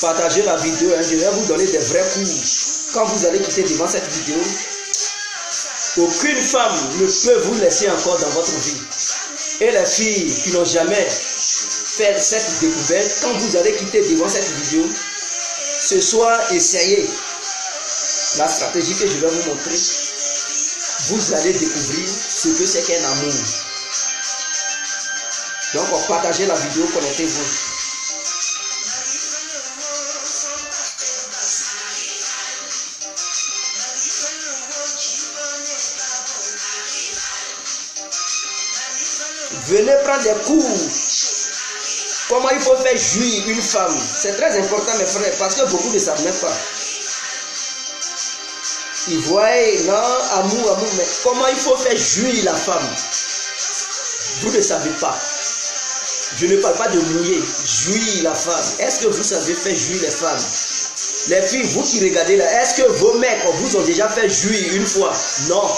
partagez la vidéo, hein. Je vais vous donner des vrais cours. Quand vous allez quitter devant cette vidéo, aucune femme ne peut vous laisser encore dans votre vie. Et les filles qui n'ont jamais fait cette découverte, quand vous allez quitter devant cette vidéo, ce soir, essayez la stratégie que je vais vous montrer. Vous allez découvrir ce que c'est qu'un amour. Donc, partagez la vidéo, connectez-vous. Venez prendre des cours. Comment il faut faire jouir une femme. C'est très important, mes frères, parce que beaucoup ne savent même pas. Ils voient, non, amour, mais comment il faut faire jouir la femme. Vous ne savez pas. Je ne parle pas de mouiller, jouir la femme. Est-ce que vous savez faire jouir les femmes? Les filles, vous qui regardez là, est-ce que vos mecs vous ont déjà fait jouir une fois? Non.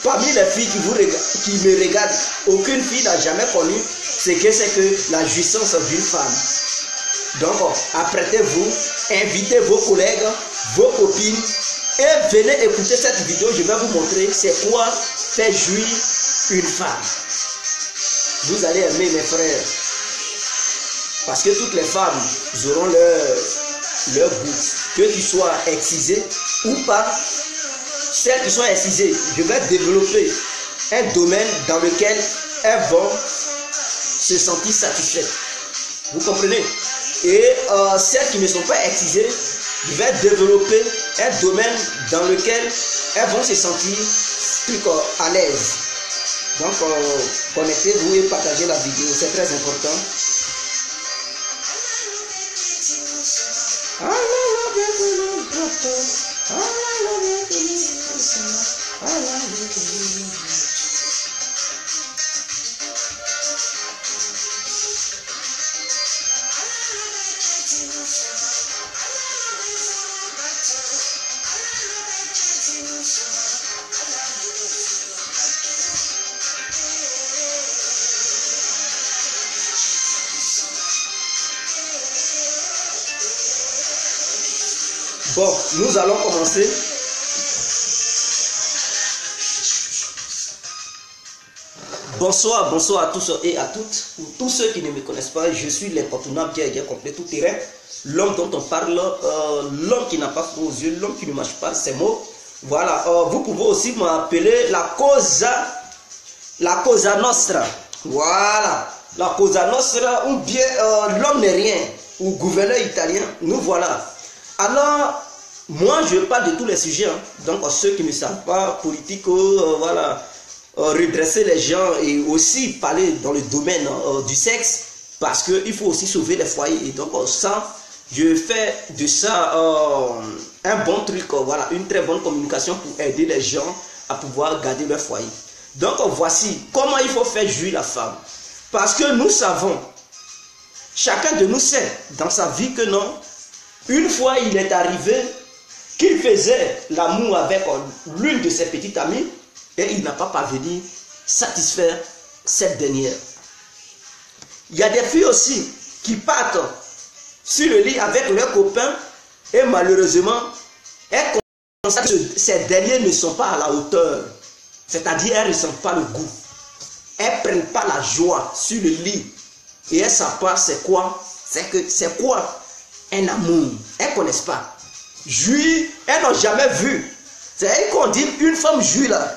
Parmi les filles qui me regardent, aucune fille n'a jamais connu ce que c'est que la jouissance d'une femme. Donc, apprêtez-vous, invitez vos collègues, vos copines et venez écouter cette vidéo. Je vais vous montrer c'est quoi faire jouir une femme. Vous allez aimer, mes frères. Parce que toutes les femmes auront leur goût. Que tu sois excisé ou pas, celles qui sont excisées, je vais développer un domaine dans lequel elles vont se sentir satisfaites. Vous comprenez? Et celles qui ne sont pas excisées, je vais développer un domaine dans lequel elles vont se sentir à l'aise. Donc, connectez-vous et partagez la vidéo, c'est très important. Bon, nous allons commencer. Bonsoir, bonsoir à tous et à toutes. Pour tous ceux qui ne me connaissent pas, je suis l'incontournable Djia complet tout terrain. L'homme dont on parle, l'homme qui n'a pas froid aux yeux, l'homme qui ne mâche pas ses mots. Voilà, vous pouvez aussi m'appeler la Cosa Nostra. Voilà, la Cosa Nostra ou bien l'homme n'est rien, ou gouverneur italien, nous voilà. Alors, moi je parle de tous les sujets, hein. Donc ceux qui ne savent pas, politique, voilà, redresser les gens et aussi parler dans le domaine du sexe, parce qu'il faut aussi sauver les foyers. Et donc ça, je fais de ça un bon truc, voilà, une très bonne communication pour aider les gens à pouvoir garder leur foyer. Donc voici comment il faut faire jouir la femme. Parce que nous savons, chacun de nous sait dans sa vie que non, une fois il est arrivé qu'il faisait l'amour avec l'une de ses petites amies et il n'a pas parvenu satisfaire cette dernière. Il y a des filles aussi qui partent sur le lit avec leurs copains et malheureusement elles constatent que ces derniers ne sont pas à la hauteur. C'est-à-dire elles ne ressentent pas le goût. Elles ne prennent pas la joie sur le lit. Et elles ne savent pas c'est quoi. C'est quoi un amour. Elles ne connaissent pas. Jouir, elles n'ont jamais vu. C'est qu'on dit une femme jouit là.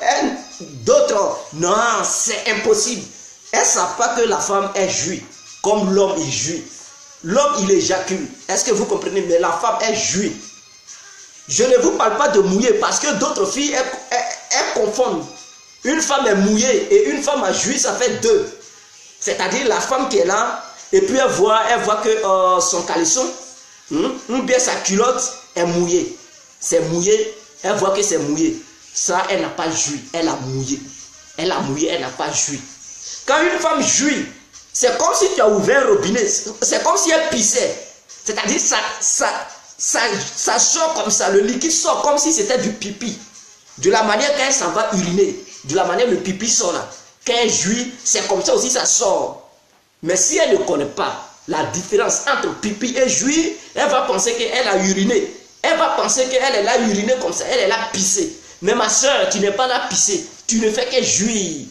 D'autres, non, c'est impossible. Elles ne savent pas que la femme est jouit. Comme l'homme il jouit. L'homme il éjacule. Est-ce que vous comprenez? Mais la femme est jouit. Je ne vous parle pas de mouiller parce que d'autres filles elles confondent. Une femme est mouillée et une femme a joui, ça fait deux. C'est-à-dire la femme qui est là et puis elle voit que son caleçon ou bien sa culotte est mouillée. C'est mouillé, elle voit que c'est mouillé. Ça, elle n'a pas joui, elle a mouillé. Elle a mouillé, elle n'a pas joui. Quand une femme jouit, c'est comme si tu as ouvert un robinet. C'est comme si elle pissait. C'est-à-dire ça sort comme ça, le liquide sort comme si c'était du pipi. De la manière qu'elle s'en va uriner, de la manière le pipi sort là. Quand elle jouit, c'est comme ça aussi ça sort. Mais si elle ne connaît pas, la différence entre pipi et jouir, elle va penser qu'elle a uriné. Elle va penser qu'elle a uriné comme ça, elle a pissé. Mais ma soeur, tu n'es pas là pisser, tu ne fais que jouir.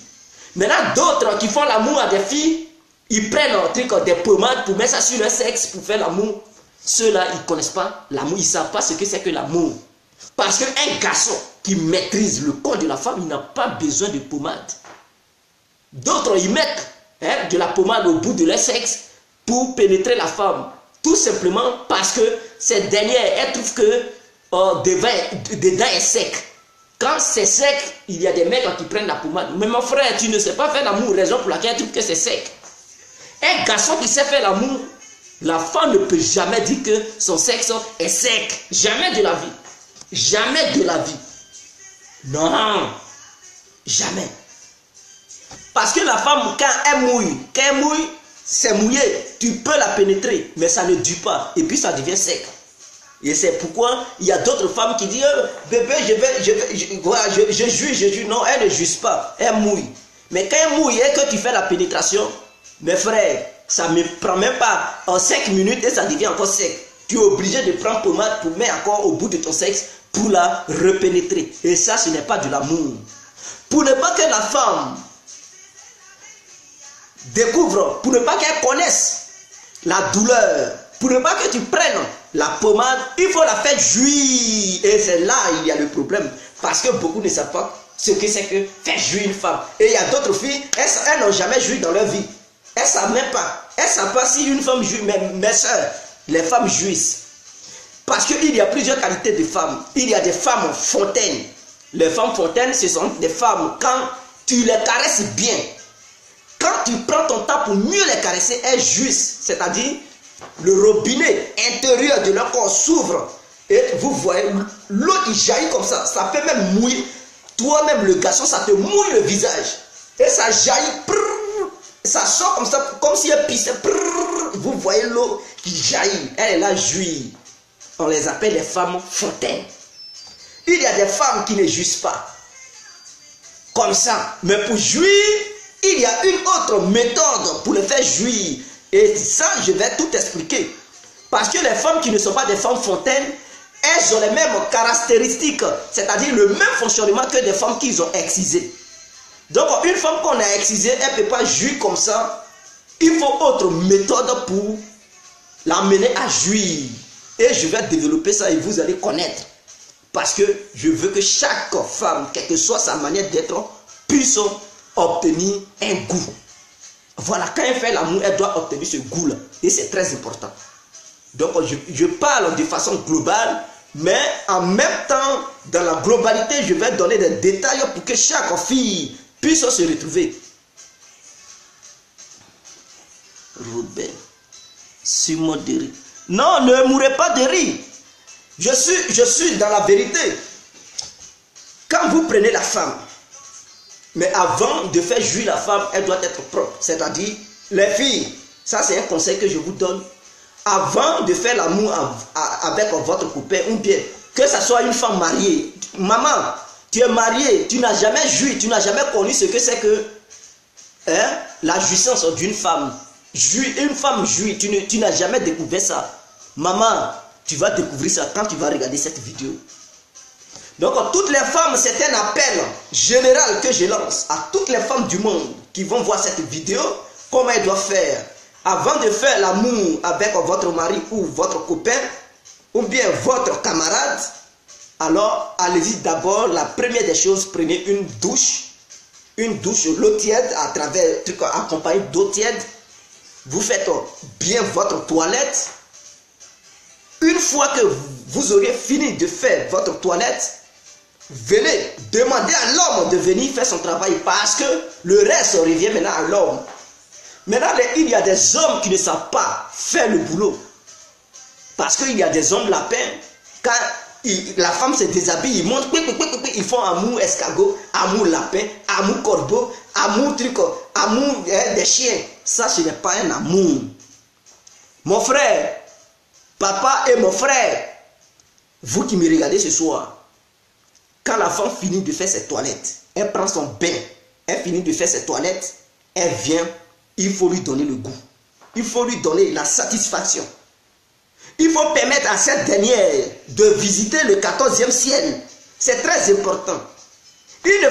Maintenant, d'autres qui font l'amour à des filles, ils prennent un truc, des pommades pour mettre ça sur leur sexe pour faire l'amour. Ceux-là, ils ne connaissent pas l'amour, ils ne savent pas ce que c'est que l'amour. Parce qu'un garçon qui maîtrise le corps de la femme, il n'a pas besoin de pommade. D'autres, ils mettent de la pommade au bout de leur sexe pour pénétrer la femme. Tout simplement parce que cette dernière, elle trouve que dedans est sec. Quand c'est sec, il y a des mecs qui prennent la pommade. Mais mon frère, tu ne sais pas faire l'amour, raison pour laquelle elle trouve que c'est sec. Un garçon qui sait faire l'amour, la femme ne peut jamais dire que son sexe est sec. Jamais de la vie. Jamais de la vie. Non. Jamais. Parce que la femme, quand elle mouille, c'est mouillé. Tu peux la pénétrer, mais ça ne dure pas. Et puis ça devient sec. Et c'est pourquoi il y a d'autres femmes qui disent bébé, je juge. Non, elle ne juge pas. Elle mouille. Mais quand elle mouille et que tu fais la pénétration, mes frères, ça ne prend même pas en 5 minutes et ça devient encore sec. Tu es obligé de prendre pommade pour mettre encore au bout de ton sexe pour la repénétrer. Et ça, ce n'est pas de l'amour. Pour ne pas que la femme découvre, pour ne pas qu'elle connaisse la douleur, pour ne pas que tu prennes la pommade, il faut la faire jouir. Et c'est là il y a le problème. Parce que beaucoup ne savent pas ce que c'est que faire jouir une femme. Et il y a d'autres filles, elles n'ont jamais joui dans leur vie. Elles ne savent même pas. Elles ne savent pas si une femme jouit. Mes soeurs, les femmes jouissent. Parce qu'il y a plusieurs qualités de femmes. Il y a des femmes fontaines. Les femmes fontaines, ce sont des femmes, quand tu les caresses bien, quand tu prends ton temps pour mieux les caresser, elles jouissent. C'est-à-dire, le robinet intérieur de leur corps s'ouvre. Et vous voyez, l'eau qui jaillit comme ça. Ça peut même mouiller. Toi-même, le garçon, ça te mouille le visage. Et ça jaillit. Prrr, ça sort comme ça, comme si elle pissait. Prrr, vous voyez l'eau qui jaillit. Elle est là, jouit. On les appelle les femmes fontaines. Il y a des femmes qui ne jouissent pas. Comme ça. Mais pour jouir, il y a une autre méthode pour les faire jouir. Et ça, je vais tout expliquer. Parce que les femmes qui ne sont pas des femmes fontaines, elles ont les mêmes caractéristiques. C'est-à-dire le même fonctionnement que des femmes qu'ils ont excisées. Donc, une femme qu'on a excisée, elle ne peut pas jouir comme ça. Il faut autre méthode pour l'amener à jouir. Et je vais développer ça et vous allez connaître. Parce que je veux que chaque femme, quelle que soit sa manière d'être, puisse obtenir un goût. Voilà, quand elle fait l'amour, elle doit obtenir ce goût-là. Et c'est très important. Donc, je parle de façon globale, mais en même temps, dans la globalité, je vais donner des détails pour que chaque fille puisse se retrouver. Robert, Simon de rire. Non, ne mourrez pas de rire. Je suis dans la vérité. Quand vous prenez la femme, mais avant de faire jouir la femme, elle doit être propre. C'est-à-dire, les filles, ça c'est un conseil que je vous donne. Avant de faire l'amour avec votre copain, ou bien que ce soit une femme mariée. Maman, tu es mariée, tu n'as jamais joui, tu n'as jamais connu ce que c'est que la jouissance d'une femme. Une femme jouit, tu n'as jamais découvert ça. Maman, tu vas découvrir ça quand tu vas regarder cette vidéo. Donc, toutes les femmes, c'est un appel général que je lance à toutes les femmes du monde qui vont voir cette vidéo, comment elles doivent faire. Avant de faire l'amour avec votre mari ou votre copain, ou bien votre camarade, alors allez-y d'abord, la première des choses, prenez une douche, l'eau tiède, à travers, accompagné d'eau tiède. Vous faites bien votre toilette. Une fois que vous aurez fini de faire votre toilette, venez demander à l'homme de venir faire son travail parce que le reste revient maintenant à l'homme. Maintenant, il y a des hommes qui ne savent pas faire le boulot. Parce qu'il y a des hommes lapins, quand la femme se déshabille, ils montent, ils font amour escargot, amour lapin, amour corbeau, amour des chiens. Ça, ce n'est pas un amour. Mon frère, papa et mon frère, vous qui me regardez ce soir, quand la femme finit de faire ses toilettes, elle prend son bain, elle finit de faire ses toilettes, elle vient, il faut lui donner le goût. il faut lui donner la satisfaction. Il faut permettre à cette dernière de visiter le 14e ciel. C'est très important. Il ne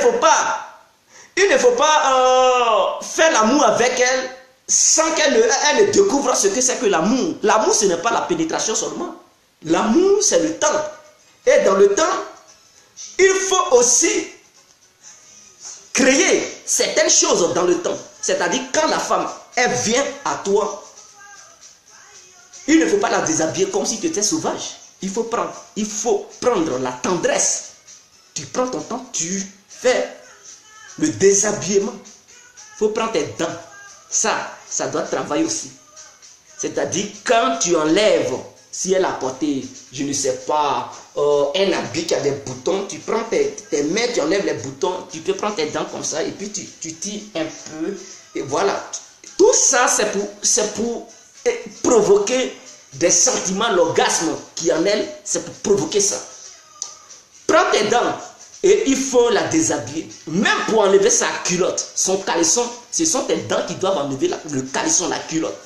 faut pas faire l'amour avec elle sans qu'elle ne découvre ce que c'est que l'amour. L'amour, ce n'est pas la pénétration seulement. L'amour, c'est le temps. Et dans le temps, il faut aussi créer certaines choses dans le temps. C'est-à-dire quand la femme, elle vient à toi, il ne faut pas la déshabiller comme si tu étais sauvage. Il faut prendre la tendresse. Tu prends ton temps, tu fais le déshabillement. Il faut prendre tes dents. Ça doit travailler aussi. C'est-à-dire quand tu enlèves, si elle a porté, je ne sais pas, un habit qui a des boutons, tu prends tes mains, tu enlèves les boutons, tu peux prendre tes dents comme ça et puis tu tires un peu. Et voilà. Tout ça, c'est pour provoquer des sentiments, l'orgasme qui en elle, c'est pour provoquer ça. Prends tes dents et il faut la déshabiller. Même pour enlever sa culotte, son caleçon, ce sont tes dents qui doivent enlever le caleçon, la culotte.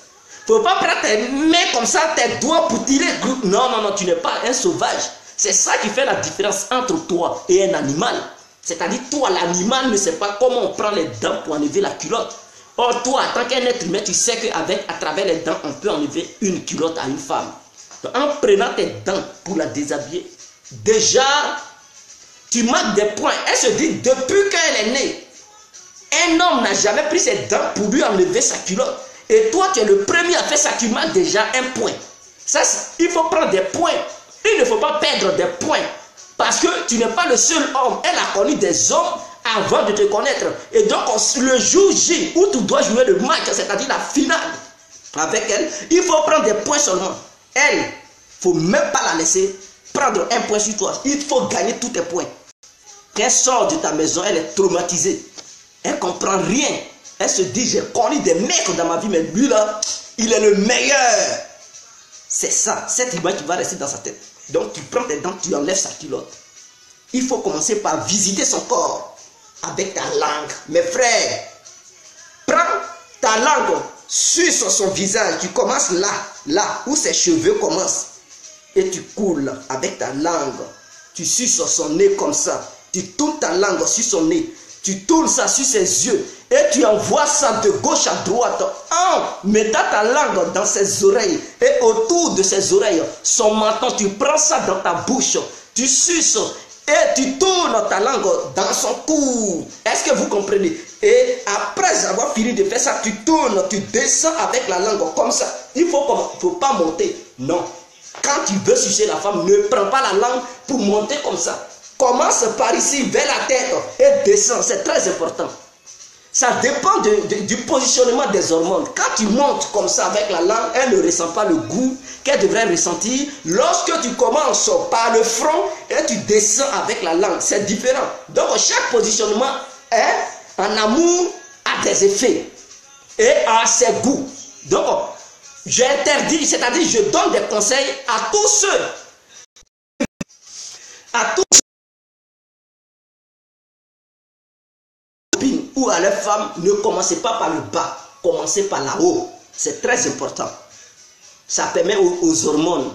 Il ne faut pas prendre tes mains comme ça, tes doigts pour tirer. Non, non, non, tu n'es pas un sauvage. C'est ça qui fait la différence entre toi et un animal. C'est-à-dire, toi, l'animal ne sait pas comment on prend les dents pour enlever la culotte. Or, toi, en tant qu'un être humain, tu sais qu'à travers les dents, on peut enlever une culotte à une femme. Donc, en prenant tes dents pour la déshabiller, déjà, tu marques des points. Elle se dit, depuis qu'elle est née, un homme n'a jamais pris ses dents pour lui enlever sa culotte. Et toi, tu es le premier à faire ça, tu marques déjà un point. Ça, il faut prendre des points. Il ne faut pas perdre des points. Parce que tu n'es pas le seul homme. Elle a connu des hommes avant de te connaître. Et donc, le jour J où tu dois jouer le match, c'est-à-dire la finale avec elle, il faut prendre des points seulement. Elle, il ne faut même pas la laisser prendre un point sur toi. Il faut gagner tous tes points. Quand elle sort de ta maison, elle est traumatisée. Elle ne comprend rien. Elle se dit, j'ai connu des mecs dans ma vie, mais lui là, il est le meilleur. C'est ça, cette image qui va rester dans sa tête. Donc tu prends tes dents, tu enlèves sa culotte. Il faut commencer par visiter son corps avec ta langue. Mes frères, prends ta langue, suis sur son visage. Tu commences là où ses cheveux commencent. Et tu coules avec ta langue. Tu suis sur son nez comme ça. Tu tournes ta langue sur son nez. Tu tournes ça sur ses yeux. Et tu envoies ça de gauche à droite en mettant ta langue dans ses oreilles. Et autour de ses oreilles, son menton, tu prends ça dans ta bouche. Tu suces et tu tournes ta langue dans son cou. Est-ce que vous comprenez? Et après avoir fini de faire ça, tu tournes, tu descends avec la langue comme ça. Il ne faut pas monter. Non. Quand tu veux sucer la femme, ne prends pas la langue pour monter comme ça. Commence par ici, vers la tête et descends. C'est très important. Ça dépend du positionnement des hormones. Quand tu montes comme ça avec la langue, elle ne ressent pas le goût qu'elle devrait ressentir. Lorsque tu commences par le front et tu descends avec la langue, c'est différent. Donc chaque positionnement en amour a des effets et a ses goûts. Donc j'interdis, c'est-à-dire je donne des conseils à tous ceux ou à leur femme, ne commencez pas par le bas, commencez par là-haut. C'est très important. Ça permet aux hormones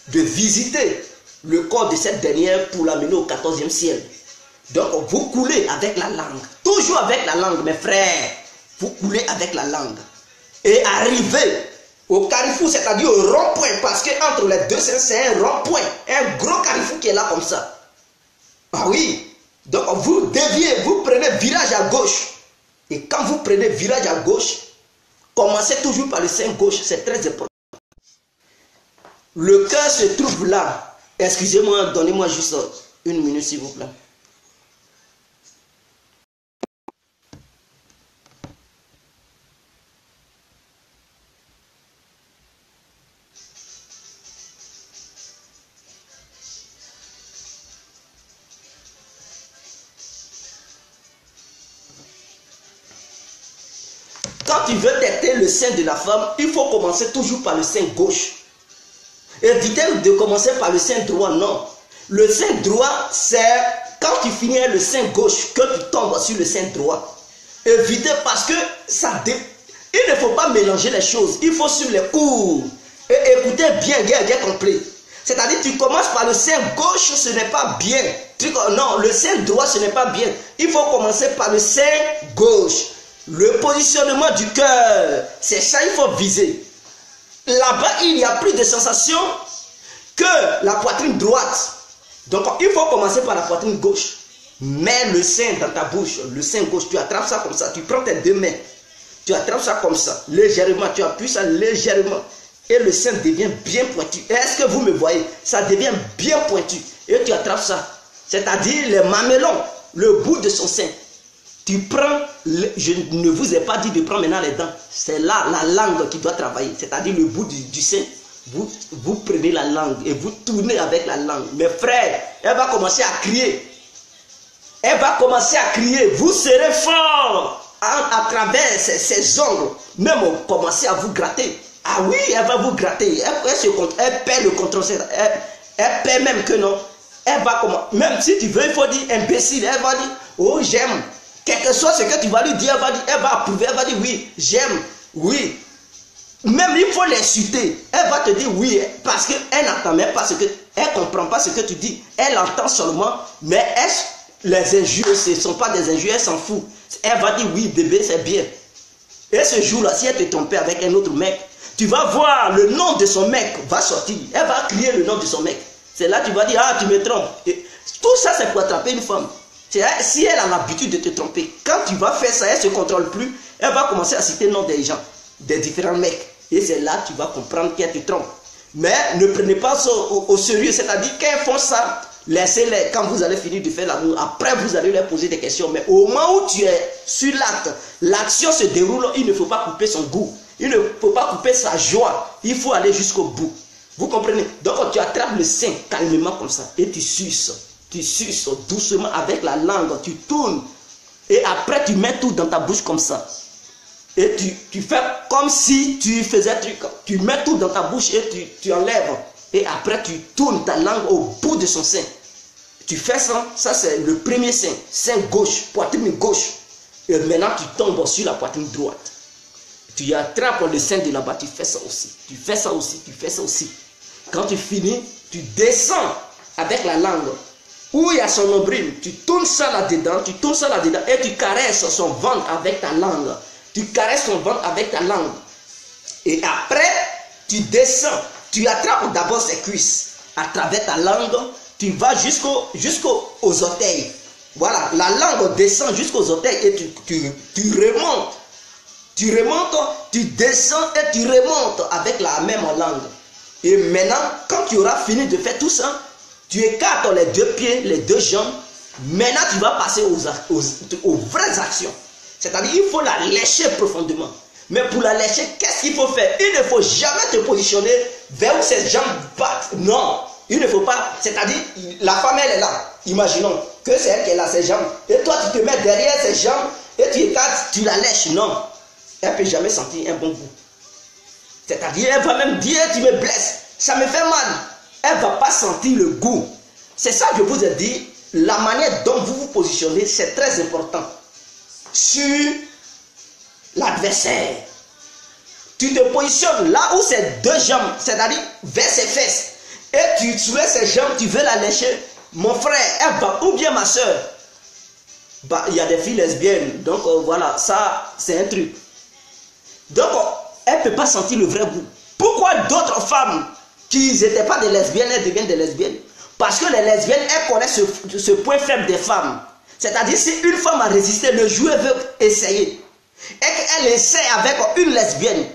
de visiter le corps de cette dernière pour l'amener au 14e ciel. Donc vous coulez avec la langue. Toujours avec la langue, mes frères. Vous coulez avec la langue. Et arrivez au carrefour, c'est-à-dire au rond-point. Parce qu'entre les deux, c'est un rond-point. Un gros carrefour qui est là comme ça. Ah oui. Donc vous déviez, vous prenez virage à gauche. Et quand vous prenez virage à gauche, commencez toujours par le sein gauche, c'est très important. Le cœur se trouve là. Excusez-moi, donnez-moi juste une minute s'il vous plaît. Quand tu veux têter le sein de la femme, il faut commencer toujours par le sein gauche. Évitez de commencer par le sein droit, non. Le sein droit, c'est quand tu finis le sein gauche que tu tombes sur le sein droit. Évitez parce que ça Il ne faut pas mélanger les choses. Il faut suivre les cours. Et écouter bien compris. C'est-à-dire, tu commences par le sein gauche, ce n'est pas bien. Non, le sein droit, ce n'est pas bien. Il faut commencer par le sein gauche. Le positionnement du cœur, c'est ça, il faut viser. Là-bas, il y a plus de sensations que la poitrine droite. Donc, il faut commencer par la poitrine gauche. Mets le sein dans ta bouche, le sein gauche, tu attrapes ça comme ça. Tu prends tes deux mains, tu attrapes ça comme ça, légèrement, tu appuies ça légèrement. Et le sein devient bien pointu. Est-ce que vous me voyez? Ça devient bien pointu. Et tu attrapes ça. C'est-à-dire les mamelons, le bout de son sein. Tu prends, je ne vous ai pas dit de prendre maintenant les dents. C'est là la langue qui doit travailler. C'est-à-dire le bout du sein. Vous prenez la langue et vous tournez avec la langue. Mes frères, elle va commencer à crier. Elle va commencer à crier. Vous serez fort à travers ses ongles. Même commencer à vous gratter. Ah oui, elle va vous gratter. Elle perd le contrôle. Elle perd même que non. Elle va commencer. Même si tu veux, il faut dire imbécile. Elle va dire, oh j'aime. Quel que soit ce que tu vas lui dire, elle va approuver. Elle va dire oui, j'aime. Oui. Même il faut l'insulter. Elle va te dire oui. Parce qu'elle n'entend même pas ce que. Elle ne comprend pas ce que tu dis. Elle entend seulement. Mais les injures, ce ne sont pas des injures. Elle s'en fout. Elle va dire oui, bébé, c'est bien. Et ce jour-là, si elle te trompait avec un autre mec, tu vas voir le nom de son mec va sortir. Elle va crier le nom de son mec. C'est là que tu vas dire, ah, tu me trompes. Et tout ça, c'est pour attraper une femme. Si elle a l'habitude de te tromper, quand tu vas faire ça, elle ne se contrôle plus. Elle va commencer à citer le nom des gens, des différents mecs. Et c'est là que tu vas comprendre qu'elle te trompe. Mais ne prenez pas ça au sérieux. C'est-à-dire qu'elles font ça, laissez-les. Quand vous allez finir de faire l'amour, après vous allez leur poser des questions. Mais au moment où tu es sur l'acte, l'action se déroule, il ne faut pas couper son goût. Il ne faut pas couper sa joie. Il faut aller jusqu'au bout. Vous comprenez? Donc tu attrapes le sein calmement comme ça. Et tu suces. Tu suces doucement avec la langue. Tu tournes. Et après tu mets tout dans ta bouche comme ça. Et tu fais comme si tu faisais truc. Tu mets tout dans ta bouche et tu enlèves. Et après tu tournes ta langue au bout de son sein. Tu fais ça. Ça c'est le premier sein. Sein gauche. Poitrine gauche. Et maintenant tu tombes sur la poitrine droite. Tu attrapes le sein de là-bas, tu fais ça aussi. Tu fais ça aussi, tu fais ça aussi. Quand tu finis, tu descends avec la langue. Où il y a son nombril, tu tournes ça là-dedans, et tu caresses son ventre avec ta langue. Tu caresses son ventre avec ta langue. Et après, tu descends. Tu attrapes d'abord ses cuisses. À travers ta langue, tu vas jusqu'aux orteils. Voilà, la langue descend jusqu'aux orteils et tu remontes. Tu remontes, tu descends et tu remontes avec la même langue. Et maintenant, quand tu auras fini de faire tout ça, tu écartes les deux pieds, les deux jambes. Maintenant, tu vas passer aux vraies actions. C'est-à-dire, il faut la lécher profondément. Mais pour la lécher, qu'est-ce qu'il faut faire? Il ne faut jamais te positionner vers où ses jambes battent. Non, il ne faut pas. C'est-à-dire, la femme, elle est là. Imaginons que c'est elle qui est là, ses jambes. Et toi, tu te mets derrière ses jambes et tu écartes, tu la lèches. Non. Elle ne peut jamais sentir un bon goût. C'est-à-dire, elle va même dire, tu me blesses, ça me fait mal. Elle ne va pas sentir le goût. C'est ça que je vous ai dit, la manière dont vous vous positionnez, c'est très important. Sur l'adversaire. Tu te positionnes là où ses deux jambes, c'est-à-dire vers ses fesses. Et tu soulèves ses jambes, tu veux la lécher. Mon frère, elle va, ou bien ma soeur. Bah, il y a des filles lesbiennes, donc voilà, ça, c'est un truc. Donc, elle ne peut pas sentir le vrai goût. Pourquoi d'autres femmes qui n'étaient pas des lesbiennes, elles deviennent des lesbiennes? Parce que les lesbiennes, elles connaissent ce point faible des femmes. C'est-à-dire, si une femme a résisté, le joueur veut essayer. Et qu'elle essaie avec une lesbienne,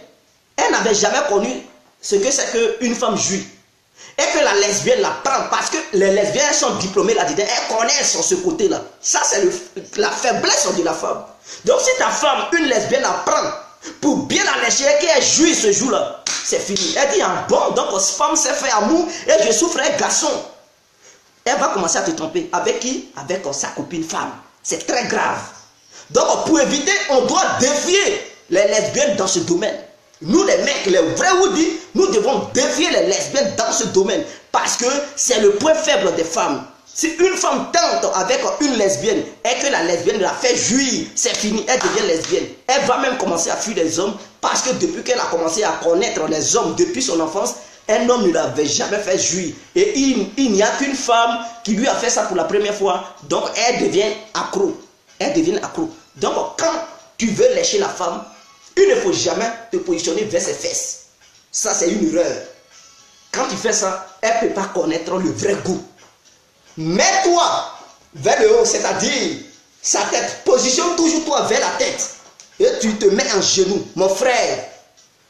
elle n'avait jamais connu ce que c'est qu'une femme jouit. Et que la lesbienne la prend, parce que les lesbiennes sont diplômées là-dedans, elles connaissent ce côté-là. Ça, c'est la faiblesse de la femme. Donc, si ta femme, une lesbienne, la prend, pour bien la lécher et qu'elle jouit ce jour-là, c'est fini. Elle dit, ah bon, donc cette femme s'est fait amour et je souffre un garçon. Elle va commencer à te tromper. Avec qui? Avec sa copine femme. C'est très grave. Donc pour éviter, on doit défier les lesbiennes dans ce domaine. Nous les mecs, les vrais woody, nous devons défier les lesbiennes dans ce domaine. Parce que c'est le point faible des femmes. Si une femme tente avec une lesbienne et que la lesbienne la fait jouir, c'est fini, elle devient lesbienne. Elle va même commencer à fuir les hommes parce que depuis qu'elle a commencé à connaître les hommes depuis son enfance, un homme ne l'avait jamais fait jouir. Et il n'y a qu'une femme qui lui a fait ça pour la première fois. Donc elle devient accro. Elle devient accro. Donc quand tu veux lécher la femme, il ne faut jamais te positionner vers ses fesses. Ça c'est une erreur. Quand tu fais ça, elle ne peut pas connaître le vrai goût. Mets-toi vers le haut, c'est-à-dire sa tête. Positionne toujours toi vers la tête. Et tu te mets en genoux, mon frère.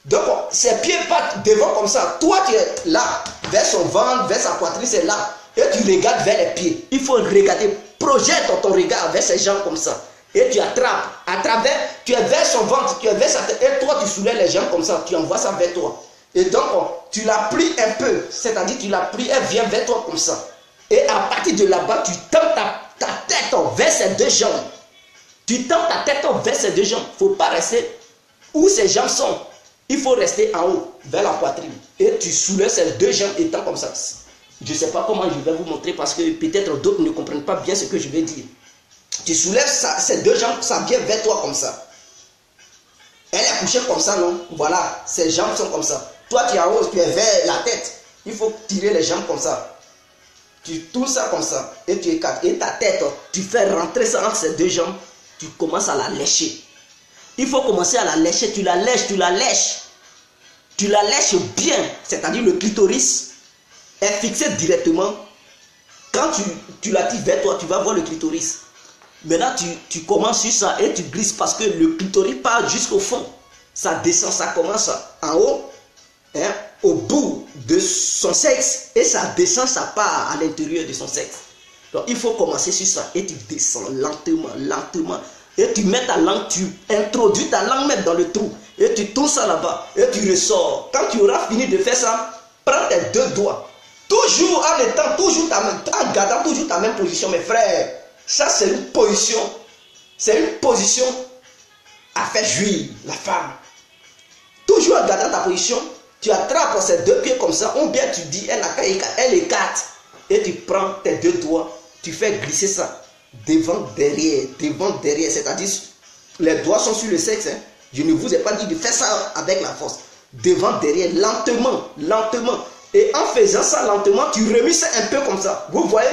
Donc, ses pieds partent devant comme ça. Toi, tu es là, vers son ventre, vers sa poitrine, c'est là. Et tu regardes vers les pieds. Il faut regarder, projette ton regard vers ses jambes comme ça. Et tu attrapes. À travers, tu es vers son ventre, tu es vers sa tête. Et toi, tu soulèves les jambes comme ça. Tu envoies ça vers toi. Et donc, tu la plies un peu. C'est-à-dire, tu la plies, elle vient vers toi comme ça. Et à partir de là-bas, tu tends ta tête vers ses deux jambes. Tu tends ta tête vers ses deux jambes. Il ne faut pas rester où ses jambes sont. Il faut rester en haut, vers la poitrine. Et tu soulèves ces deux jambes étant comme ça. Je ne sais pas comment je vais vous montrer parce que peut-être d'autres ne comprennent pas bien ce que je vais dire. Tu soulèves ces deux jambes, ça vient vers toi comme ça. Elle est couchée comme ça, non? Voilà, ses jambes sont comme ça. Toi, tu es en haut, tu es vers la tête. Il faut tirer les jambes comme ça. Tu tournes ça comme ça. Et tu écartes. Et ta tête, tu fais rentrer ça entre ces deux jambes. Tu commences à la lécher. Il faut commencer à la lécher. Tu la lèches, tu la lèches. Tu la lèches bien. C'est-à-dire le clitoris est fixé directement. Quand tu la tires vers toi, tu vas voir le clitoris. Maintenant, tu commences sur ça et tu glisses parce que le clitoris part jusqu'au fond. Ça descend, ça commence en haut, hein, au bout de son sexe et ça descend, ça part à l'intérieur de son sexe. Donc, il faut commencer sur ça et tu descends lentement, lentement. Et tu mets ta langue, tu introduis ta langue même dans le trou. Et tu tournes ça là-bas. Et tu ressors. Quand tu auras fini de faire ça, prends tes deux doigts. Toujours en étant, en gardant toujours ta même position, mes frères. Ça, c'est une position. C'est une position à faire jouir la femme. Toujours en gardant ta position, tu attrapes ses deux pieds comme ça. Ou bien tu dis, elle écarte. Et tu prends tes deux doigts. Tu fais glisser ça. Devant, derrière, c'est-à-dire les doigts sont sur le sexe. Hein. Je ne vous ai pas dit de faire ça avec la force. Devant, derrière, lentement, lentement. Et en faisant ça lentement, tu remues ça un peu comme ça. Vous voyez,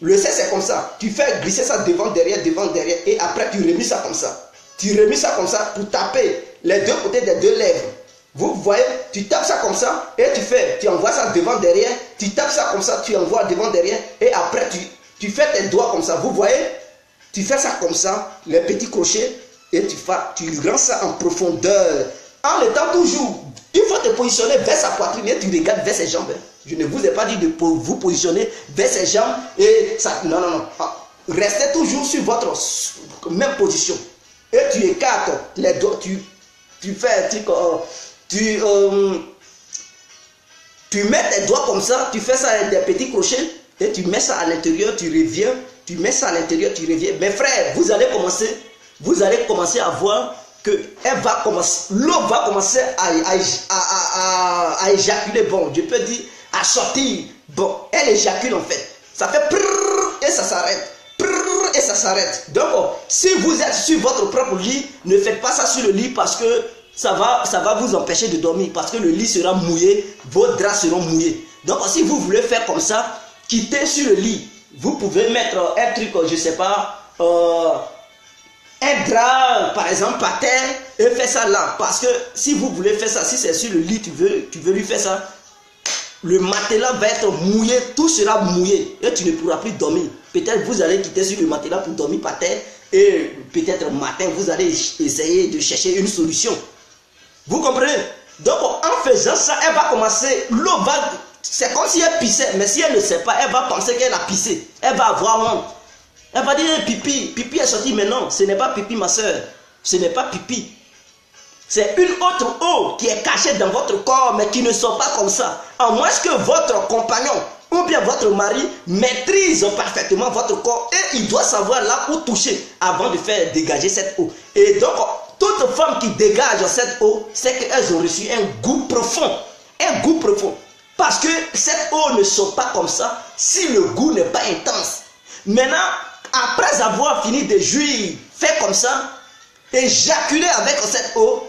le sexe c'est comme ça. Tu fais glisser ça devant, derrière, et après tu remues ça comme ça. Tu remues ça comme ça pour taper les deux côtés des deux lèvres. Vous voyez, tu tapes ça comme ça et tu envoies ça devant, derrière. Tu tapes ça comme ça, tu envoies devant, derrière, et après tu fais tes doigts comme ça, vous voyez? Tu fais ça comme ça, les petits crochets, et tu rends ça en profondeur. En étant toujours, il faut te positionner vers sa poitrine et tu regardes vers ses jambes. Je ne vous ai pas dit de vous positionner vers ses jambes et ça. Non, non, non. Restez toujours sur votre même position. Et tu écartes les doigts, tu mets tes doigts comme ça, tu fais ça avec des petits crochets. Et tu mets ça à l'intérieur, tu reviens, tu mets ça à l'intérieur, tu reviens. Mes frères, vous allez commencer à voir que l'eau va commencer à éjaculer. Bon, je peux dire à sortir. Bon, elle éjacule en fait. Ça fait prrr et ça s'arrête. Prrr et ça s'arrête. Donc, si vous êtes sur votre propre lit, ne faites pas ça sur le lit parce que ça va vous empêcher de dormir. Parce que le lit sera mouillé, vos draps seront mouillés. Donc, si vous voulez faire comme ça, quittez sur le lit. Vous pouvez mettre un truc, je ne sais pas, un drap, par exemple, par terre, et faire ça là. Parce que si vous voulez faire ça, si c'est sur le lit, tu veux lui faire ça, le matelas va être mouillé, tout sera mouillé, et tu ne pourras plus dormir. Peut-être vous allez quitter sur le matelas pour dormir par terre, et peut-être matin, vous allez essayer de chercher une solution. Vous comprenez? Donc, en faisant ça, elle va commencer, l'eau va... C'est comme si elle pissait, mais si elle ne sait pas, elle va penser qu'elle a pissé. Elle va avoir honte. Elle va dire pipi, pipi est sorti, mais non, ce n'est pas pipi ma soeur. Ce n'est pas pipi. C'est une autre eau qui est cachée dans votre corps, mais qui ne sort pas comme ça. À moins que votre compagnon ou bien votre mari maîtrise parfaitement votre corps et il doit savoir là où toucher avant de faire dégager cette eau. Et donc, toute femme qui dégage cette eau, c'est qu'elles ont reçu un goût profond. Un goût profond. Parce que cette eau ne sort pas comme ça si le goût n'est pas intense. Maintenant, après avoir fini de jouir, fait comme ça, éjaculer avec cette eau,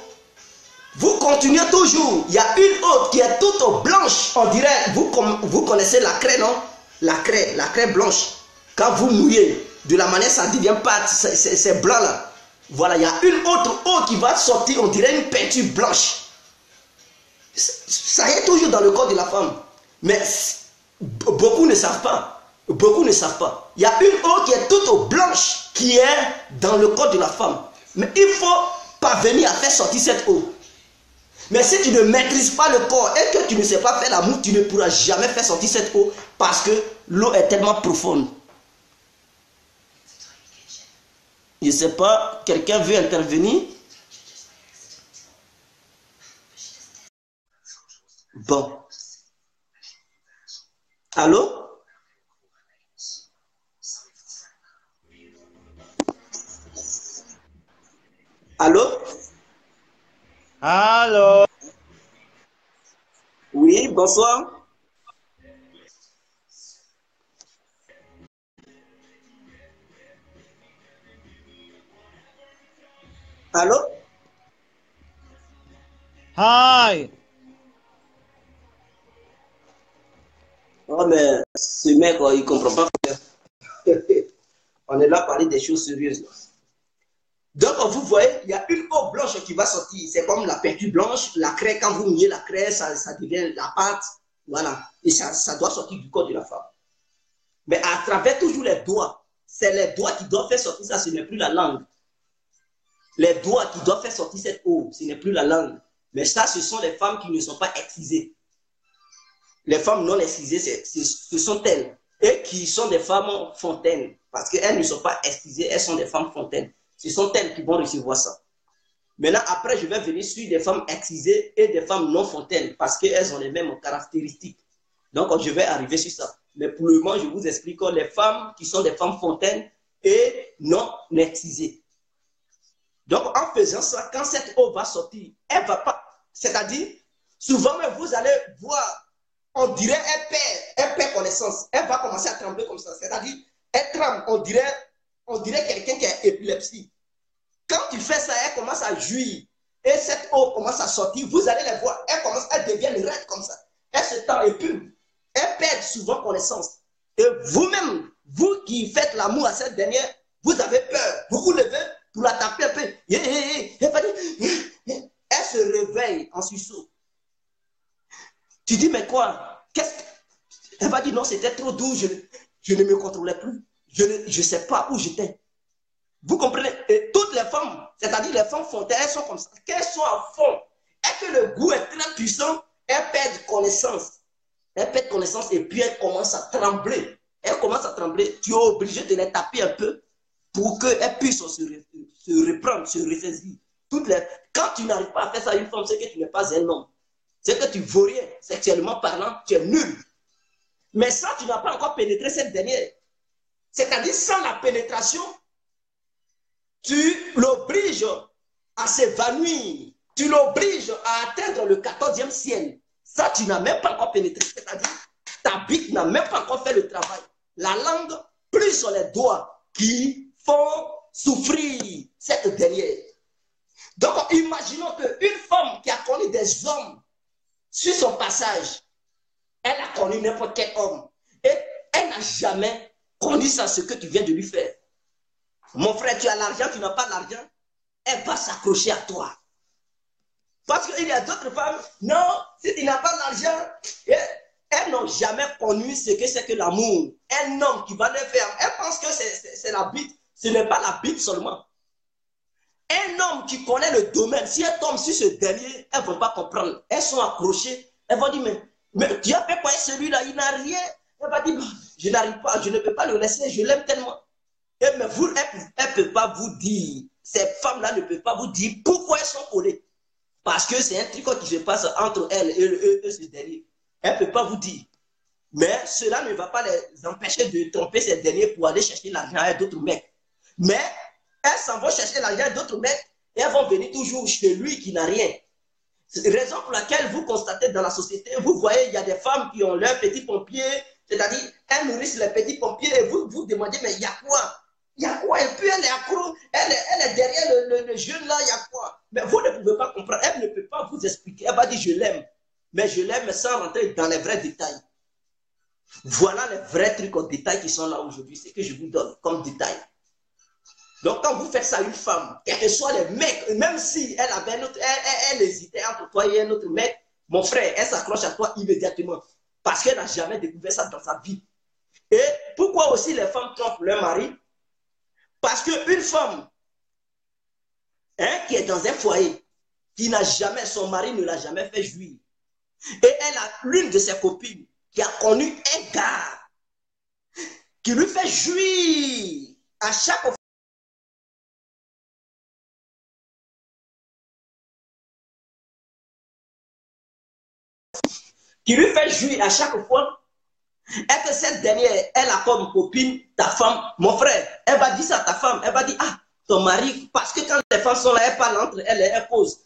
vous continuez toujours. Il y a une autre qui est toute blanche. On dirait, vous connaissez la craie, non? La craie blanche. Quand vous mouillez, de la manière ça devient pâte, c'est blanc là. Voilà, il y a une autre eau qui va sortir, on dirait une peinture blanche. Ça est toujours dans le corps de la femme. Mais beaucoup ne savent pas. Beaucoup ne savent pas. Il y a une eau qui est toute blanche qui est dans le corps de la femme. Mais il faut parvenir à faire sortir cette eau. Mais si tu ne maîtrises pas le corps et que tu ne sais pas faire l'amour, tu ne pourras jamais faire sortir cette eau parce que l'eau est tellement profonde. Je ne sais pas, quelqu'un veut intervenir? Bon. Allô? Allô? Allô? Oui, bonsoir. Allô? Hi! Oh, mais ce mec, il ne comprend pas. On est là à parler des choses sérieuses. Donc, vous voyez, il y a une eau blanche qui va sortir. C'est comme la peinture blanche, la craie. Quand vous mouillez la craie, ça devient la pâte. Voilà. Et ça doit sortir du corps de la femme. Mais à travers toujours les doigts. C'est les doigts qui doivent faire sortir ça, ce n'est plus la langue. Les doigts qui doivent faire sortir cette eau, ce n'est plus la langue. Mais ça, ce sont les femmes qui ne sont pas excisées. Les femmes non excisées, ce sont elles. Et qui sont des femmes fontaines. Parce qu'elles ne sont pas excisées, elles sont des femmes fontaines. Ce sont elles qui vont recevoir ça. Maintenant, après, je vais venir sur des femmes excisées et des femmes non fontaines. Parce qu'elles ont les mêmes caractéristiques. Donc, je vais arriver sur ça. Mais pour le moment, je vous explique les femmes qui sont des femmes fontaines et non excisées. Donc, en faisant ça, quand cette eau va sortir, elle ne va pas. C'est-à-dire, souvent, vous allez voir, on dirait elle perd connaissance. Elle va commencer à trembler comme ça. C'est-à-dire, elle tremble, on dirait quelqu'un qui a épilepsie. Quand tu fais ça, elle commence à jouir. Et cette eau commence à sortir. Vous allez les voir. Elle devient raide comme ça. Elle se tend et puis, elle perd souvent connaissance. Et vous-même, vous qui faites l'amour à cette dernière, vous avez peur. Vous vous levez pour la taper un peu. Elle se réveille en sursaut. Tu dis, mais quoi? Elle va dire, non, c'était trop doux. Je ne me contrôlais plus. Je ne sais pas où j'étais. Vous comprenez? Et toutes les femmes, c'est-à-dire les femmes fontaines, elles sont comme ça. Qu'elles sont à fond et que le goût est très puissant, elles perdent connaissance. Elles perdent connaissance et puis elles commencent à trembler. Elles commencent à trembler. Tu es obligé de les taper un peu pour qu'elles puissent se reprendre, se ressaisir. Quand tu n'arrives pas à faire ça à une femme, c'est que tu n'es pas un homme. C'est que tu vaux rien. Sexuellement parlant, tu es nul. Mais ça, tu n'as pas encore pénétré cette dernière. C'est-à-dire, sans la pénétration, tu l'obliges à s'évanouir. Tu l'obliges à atteindre le 14e ciel. Ça, tu n'as même pas encore pénétré. C'est-à-dire, ta bite n'a même pas encore fait le travail. La langue, plus sur les doigts qui font souffrir cette dernière. Donc, imaginons qu'une femme qui a connu des hommes sur son passage, elle a connu n'importe quel homme. Et elle n'a jamais connu ça, ce que tu viens de lui faire. Mon frère, tu as l'argent, tu n'as pas l'argent, elle va s'accrocher à toi. Parce qu'il y a d'autres femmes, non, si tu n'as pas l'argent, elles n'ont jamais connu ce que c'est que l'amour. Un homme qui va les faire, elles pensent que c'est la bite. Ce n'est pas la bite seulement. Un homme qui connaît le domaine, si elle tombe sur ce dernier, elles ne vont pas comprendre. Elles sont accrochées. Elles vont dire, mais tu as fait quoi celui-là? Il n'a rien. Elle va dire, je n'arrive pas, je ne peux pas le laisser, je l'aime tellement. Mais elles ne peuvent pas vous dire, ces femmes-là ne peuvent pas vous dire pourquoi elles sont collées. Parce que c'est un truc qui se passe entre elles et ce dernier. Elles ne peuvent pas vous dire. Mais cela ne va pas les empêcher de tromper ces derniers pour aller chercher l'argent à d'autres mecs. Mais elles s'en vont chercher l'argent à d'autres mecs et elles vont venir toujours chez lui qui n'a rien. Raison pour laquelle vous constatez dans la société, vous voyez, il y a des femmes qui ont leurs petits pompiers, c'est-à-dire, elles nourrissent les petits pompiers et vous vous demandez, mais il y a quoi? Il y a quoi? Et puis elle est accro, elle est derrière le jeune là, il y a quoi? Mais vous ne pouvez pas comprendre, elle ne peut pas vous expliquer. Elle va dire, je l'aime, mais je l'aime sans rentrer dans les vrais détails. Voilà les vrais trucs en détail qui sont là aujourd'hui, c'est que je vous donne comme détail. Donc, quand vous faites ça à une femme, quels que soient les mecs, même si elle avait un autre, elle hésitait entre toi et un autre mec, mon frère, elle s'accroche à toi immédiatement. Parce qu'elle n'a jamais découvert ça dans sa vie. Et pourquoi aussi les femmes trompent leur mari? Parce qu'une femme qui est dans un foyer, qui n'a jamais, son mari ne l'a jamais fait jouir, et elle a l'une de ses copines qui a connu un gars qui lui fait jouir à chaque fois. Qui lui fait jouir à chaque fois, et que cette dernière, elle a comme copine ta femme, mon frère, elle va dire ça à ta femme, elle va dire, ah, ton mari, parce que quand les femmes sont là, elles parlent entre elles et elles posent,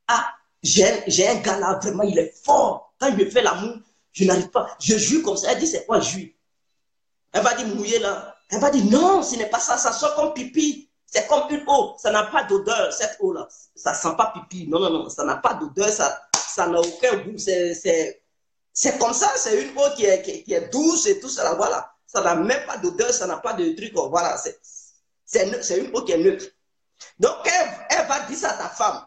ah, j'ai un gars là, vraiment, il est fort, quand il me fait l'amour, je n'arrive pas, je jouis comme ça, elle dit, c'est quoi jouir? Elle va dire, mouiller là, elle va dire, non, ce n'est pas ça, ça sort comme pipi, c'est comme une eau, ça n'a pas d'odeur, cette eau là, ça sent pas pipi, non, non, non, ça n'a pas d'odeur, ça n'a aucun goût, c'est comme ça, c'est une eau qui est douce et tout ça, voilà. Ça n'a même pas d'odeur, ça n'a pas de truc, voilà. C'est une eau qui est neutre. Donc, elle va dire ça à ta femme.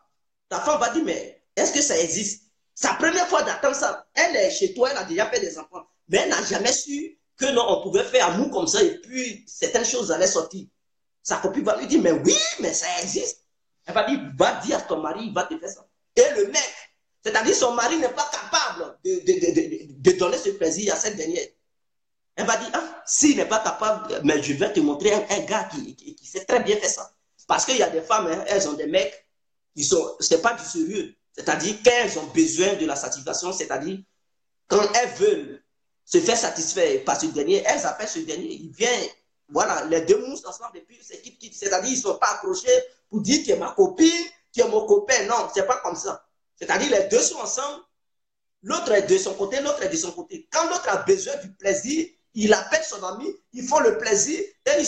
Ta femme va dire, mais est-ce que ça existe? Sa première fois d'attendre ça, elle est chez toi, elle a déjà fait des enfants. Mais elle n'a jamais su que non, on pouvait faire amour comme ça et puis certaines choses allaient sortir. Sa copine va lui dire, mais oui, mais ça existe. Elle va dire, va dire à ton mari, il va te faire ça. Et le mec, c'est-à-dire son mari n'est pas capable de donner ce plaisir à cette dernière. Elle va dire, ah, s'il n'est pas capable, mais je vais te montrer un gars qui sait très bien faire ça. Parce qu'il y a des femmes, hein, elles ont des mecs, c'est pas du sérieux. C'est-à-dire qu'elles ont besoin de la satisfaction, c'est-à-dire quand elles veulent se faire satisfaire par ce dernier, elles appellent ce dernier, il vient, voilà, les deux moussent ensemble et puis c'est quitte. C'est-à-dire ils ne sont pas accrochés pour dire tu es ma copine, tu es mon copain. Non, c'est pas comme ça. C'est-à-dire les deux sont ensemble, l'autre est de son côté, l'autre est de son côté. Quand l'autre a besoin du plaisir, il appelle son ami, ils font le plaisir, et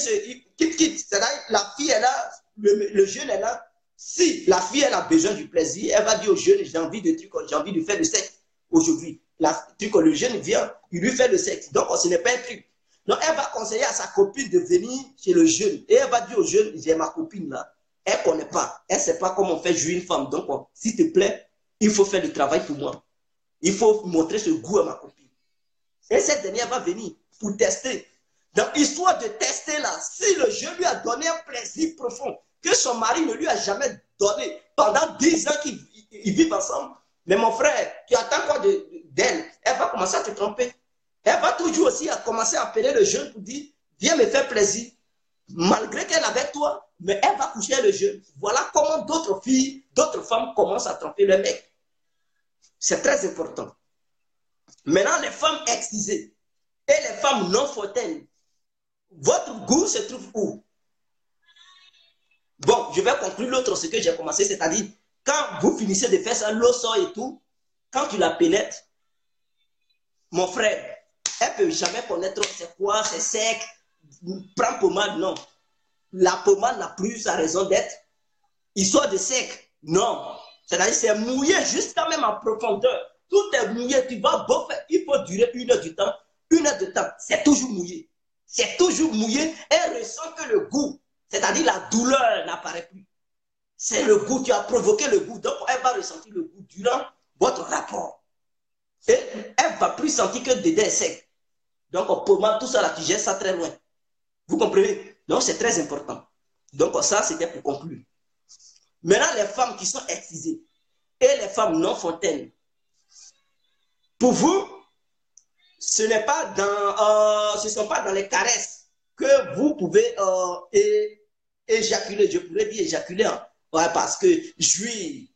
il quitte. C'est-à-dire la fille est là, le jeune est là. Si la fille elle a besoin du plaisir, elle va dire au jeune, j'ai envie de faire le sexe aujourd'hui. Le jeune vient, il lui fait le sexe. Donc ce n'est pas un truc. Donc elle va conseiller à sa copine de venir chez le jeune. Et elle va dire au jeune, j'ai ma copine là. Elle ne connaît pas. Elle ne sait pas comment on fait jouer une femme. Donc, s'il te plaît, il faut faire le travail pour moi. Il faut montrer ce goût à ma copine. Et cette dernière va venir pour tester. Donc, histoire de tester là, si le jeune lui a donné un plaisir profond que son mari ne lui a jamais donné pendant 10 ans qu'ils vivent ensemble, mais mon frère, tu attends quoi d'elle? Elle va commencer à te tromper. Elle va toujours aussi commencer à appeler le jeune pour dire, viens me faire plaisir. Malgré qu'elle est avec toi, mais elle va coucher le jeune. Voilà comment d'autres filles, d'autres femmes commencent à tromper le mec. C'est très important. Maintenant, les femmes excisées et les femmes non fontaines, votre goût se trouve où? Bon, je vais conclure l'autre, ce que j'ai commencé, c'est-à-dire, quand vous finissez de faire ça, l'eau sort et tout, quand tu la pénètres, mon frère, elle ne peut jamais connaître c'est quoi, c'est sec, prends pommade, non. La pommade n'a plus sa raison d'être. Histoire de sec, non. C'est-à-dire c'est mouillé jusqu'à même en profondeur. Tout est mouillé, tu vas boffer, il faut durer 1 heure du temps. 1 heure de temps, c'est toujours mouillé. C'est toujours mouillé. Elle ressent que le goût, c'est-à-dire la douleur n'apparaît plus. C'est le goût, tu as provoqué le goût. Donc elle va ressentir le goût durant votre rapport. Et elle ne va plus sentir que dedans est sec. Donc pommade, tout ça là, tu jettes ça très loin. Vous comprenez? Donc c'est très important. Donc ça, c'était pour conclure. Maintenant, les femmes qui sont excisées et les femmes non fontaines, pour vous, ce n'est pas dans, ce ne sont pas dans les caresses que vous pouvez éjaculer. Je pourrais dire éjaculer, hein? Ouais, parce que jouir,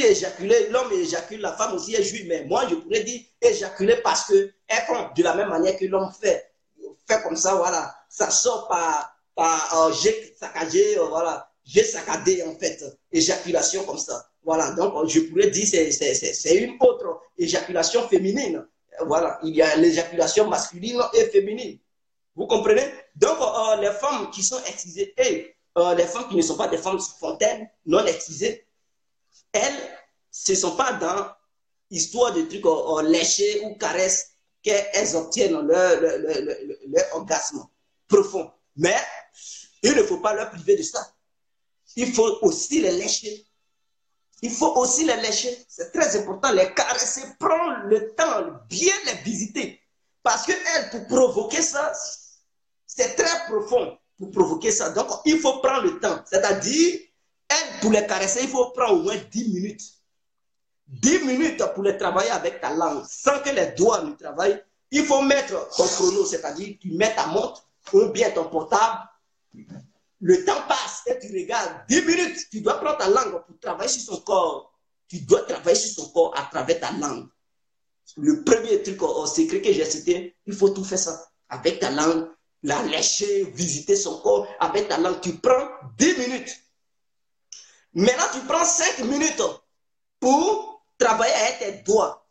éjaculer, l'homme éjacule, la femme aussi est jouir, mais moi je pourrais dire éjaculer parce que elle compte de la même manière que l'homme fait comme ça, voilà, ça sort par jet saccagé, voilà, j'ai saccadé en fait, éjaculation comme ça. Voilà, donc je pourrais dire c'est une autre éjaculation féminine. Voilà, il y a l'éjaculation masculine et féminine. Vous comprenez? Donc, les femmes qui sont excisées et les femmes qui ne sont pas des femmes fontaines, non excisées, elles, ce ne sont pas dans histoire de trucs léchés ou caresses qu'elles obtiennent leur orgasme profond. Mais il ne faut pas leur priver de ça. Il faut aussi les lécher. Il faut aussi les lécher. C'est très important. Les caresser, prendre le temps, bien les visiter. Parce qu'elles, pour provoquer ça, c'est très profond pour provoquer ça. Donc, il faut prendre le temps. C'est-à-dire, elles, pour les caresser, il faut prendre au moins 10 minutes. 10 minutes pour les travailler avec ta langue, sans que les doigts ne travaillent. Il faut mettre ton chrono, c'est-à-dire, tu mets ta montre ou bien ton portable. Le temps passe et tu regardes 10 minutes. Tu dois prendre ta langue pour travailler sur son corps. Tu dois travailler sur son corps à travers ta langue. Le premier truc au secret que j'ai cité, il faut tout faire ça avec ta langue. La lécher, visiter son corps avec ta langue. Tu prends 10 minutes. Maintenant, tu prends 5 minutes pour travailler avec tes doigts.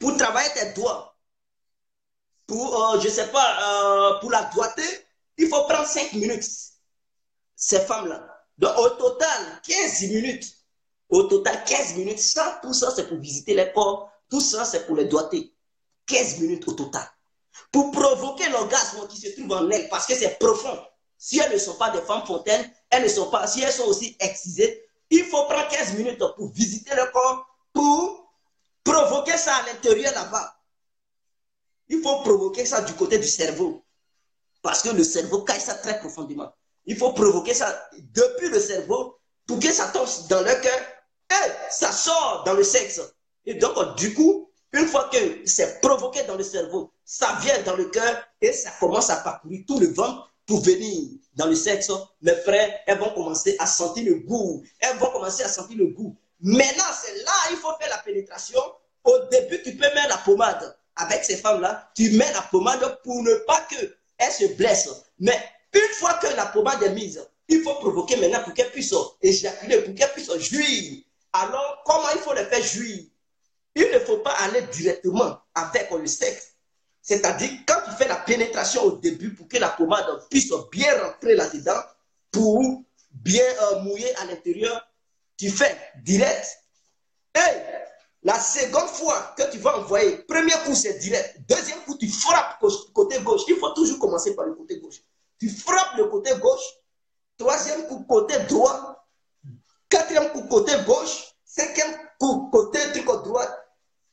Pour travailler tes doigts. Pour, je ne sais pas, pour la doigté, il faut prendre 5 minutes. Ces femmes-là. Donc, au total, 15 minutes. Au total, 15 minutes. Ça, tout ça, c'est pour visiter les corps. Tout ça, c'est pour les doigter. 15 minutes au total. Pour provoquer l'orgasme qui se trouve en elles, parce que c'est profond. Si elles ne sont pas des femmes fontaines, elles ne sont pas, si elles sont aussi excisées, il faut prendre 15 minutes pour visiter le corps, pour provoquer ça à l'intérieur là-bas. Il faut provoquer ça du côté du cerveau. Parce que le cerveau caille ça très profondément. Il faut provoquer ça depuis le cerveau pour que ça tombe dans le cœur et ça sort dans le sexe. Et donc, du coup, une fois que c'est provoqué dans le cerveau, ça vient dans le cœur et ça commence à parcourir tout le ventre pour venir dans le sexe. Mes frères, elles vont commencer à sentir le goût. Elles vont commencer à sentir le goût. Maintenant, c'est là il faut faire la pénétration. Au début, tu peux mettre la pommade. Avec ces femmes-là, tu mets la pommade pour ne pas qu'elles se blessent. Mais une fois que la pommade est mise, il faut provoquer maintenant pour qu'elles puissent éjaculer, pour qu'elles puissent jouir. Alors, comment il faut les faire jouir? Il ne faut pas aller directement avec le sexe. C'est-à-dire, quand tu fais la pénétration au début pour que la pommade puisse bien rentrer là-dedans, pour bien mouiller à l'intérieur, tu fais direct. Et la seconde fois que tu vas envoyer, premier coup c'est direct, deuxième coup tu frappes côté gauche. Il faut toujours commencer par le côté gauche. Tu frappes le côté gauche, troisième coup côté droit, quatrième coup côté gauche, cinquième coup côté droit,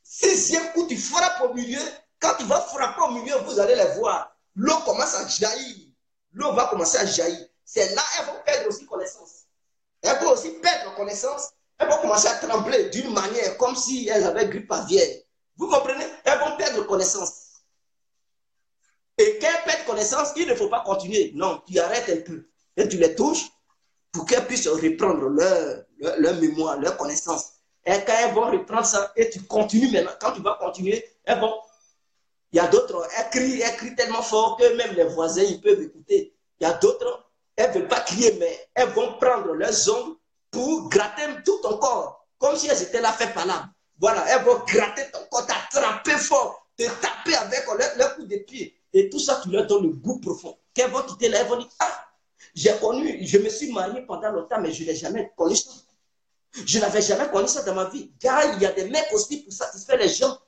sixième coup tu frappes au milieu. Quand tu vas frapper au milieu, vous allez les voir. L'eau commence à jaillir. L'eau va commencer à jaillir. C'est là qu'elles vont perdre aussi connaissance. Elles vont aussi perdre connaissance. Elles vont commencer à trembler d'une manière comme si elles avaient grippe aviaire. Vous comprenez? Elles vont perdre connaissance. Et quand elles perdent connaissance, il ne faut pas continuer. Non, tu arrêtes un peu. Et tu les touches pour qu'elles puissent reprendre leur mémoire, leur connaissance. Et quand elles vont reprendre ça, et tu continues maintenant. Quand tu vas continuer, elles vont... Il y a d'autres, elles crient tellement fort que même les voisins, ils peuvent écouter. Il y a d'autres, elles ne veulent pas crier, mais elles vont prendre leurs ongles pour gratter tout ton corps, comme si elles étaient là fait par là. Voilà, elles vont gratter ton corps, t'attraper fort, te taper avec leur coup de pied. Et tout ça, tu leur donnes le goût profond. Quand elles vont quitter là, elles vont dire, ah, je me suis marié pendant longtemps, mais je n'ai jamais connu ça. Je n'avais jamais connu ça dans ma vie. Car il y a des mecs aussi pour satisfaire les gens.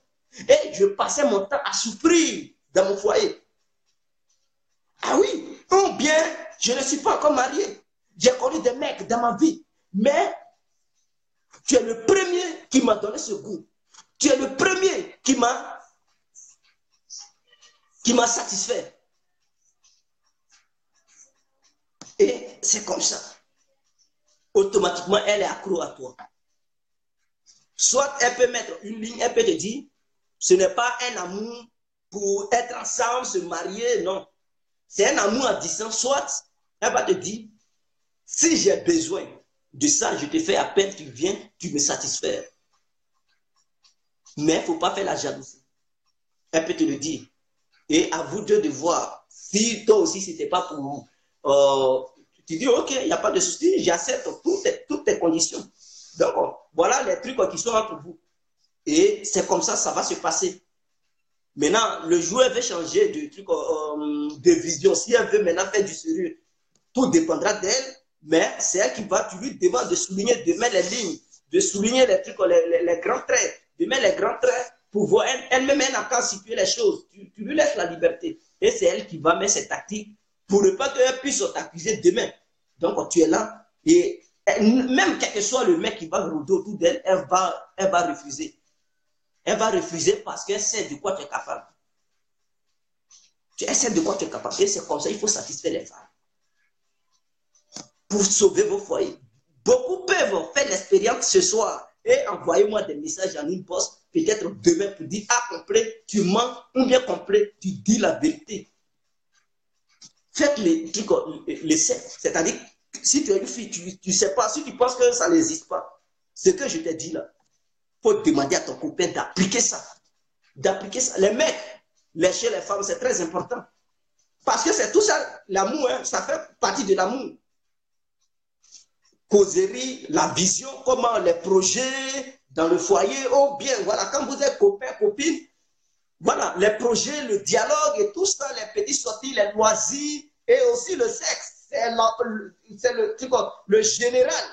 Et je passais mon temps à souffrir dans mon foyer. Ah oui, ou bien, je ne suis pas encore marié. J'ai connu des mecs dans ma vie. Mais tu es le premier qui m'a donné ce goût. Tu es le premier qui m'a satisfait. Et c'est comme ça. Automatiquement, elle est accro à toi. Soit elle peut mettre une ligne, elle peut te dire, ce n'est pas un amour pour être ensemble, se marier, non. C'est un amour à distance. Soit elle va te dire, si j'ai besoin de ça, je te fais appel, tu viens, tu me satisfais. Mais il ne faut pas faire la jalousie. Elle peut te le dire. Et à vous deux de voir, si toi aussi, ce n'était pas pour Tu dis, ok, il n'y a pas de souci, j'accepte toutes tes conditions. Donc, voilà les trucs qui sont entre vous. Et c'est comme ça va se passer. Maintenant, le jour où elle veut changer de vision, si elle veut maintenant faire du sérieux, tout dépendra d'elle, mais c'est elle qui va, tu lui demandes de souligner, de mettre les lignes, de souligner les trucs, les grands traits, de mettre les grands traits pour voir elle-même, elle n'a qu'à situer les choses. Tu lui laisses la liberté. Et c'est elle qui va mettre ses tactiques pour ne pas qu'elle puisse t'accuser demain. Donc, tu es là et même quel que soit le mec qui va rôder autour d'elle, elle va refuser. Elle va refuser parce qu'elle sait de quoi tu es capable. Elle sait de quoi tu es capable. Et c'est comme ça, il faut satisfaire les femmes. Pour sauver vos foyers. Beaucoup peuvent faire l'expérience ce soir et envoyez-moi des messages en inbox, peut-être demain pour dire ah complet, tu mens, ou bien complet, tu dis la vérité. Faites les sexe. C'est-à-dire, si tu es une fille, tu ne sais pas, si tu penses que ça n'existe pas, ce que je t'ai dit là, il faut demander à ton copain d'appliquer ça. D'appliquer ça. Les mecs, lécher les femmes, c'est très important. Parce que c'est tout ça, l'amour, hein, ça fait partie de l'amour. Causerie, la vision, comment les projets dans le foyer, oh bien, voilà, quand vous êtes copain, copine, voilà, les projets, le dialogue et tout ça, les petites sorties, les loisirs et aussi le sexe, c'est le général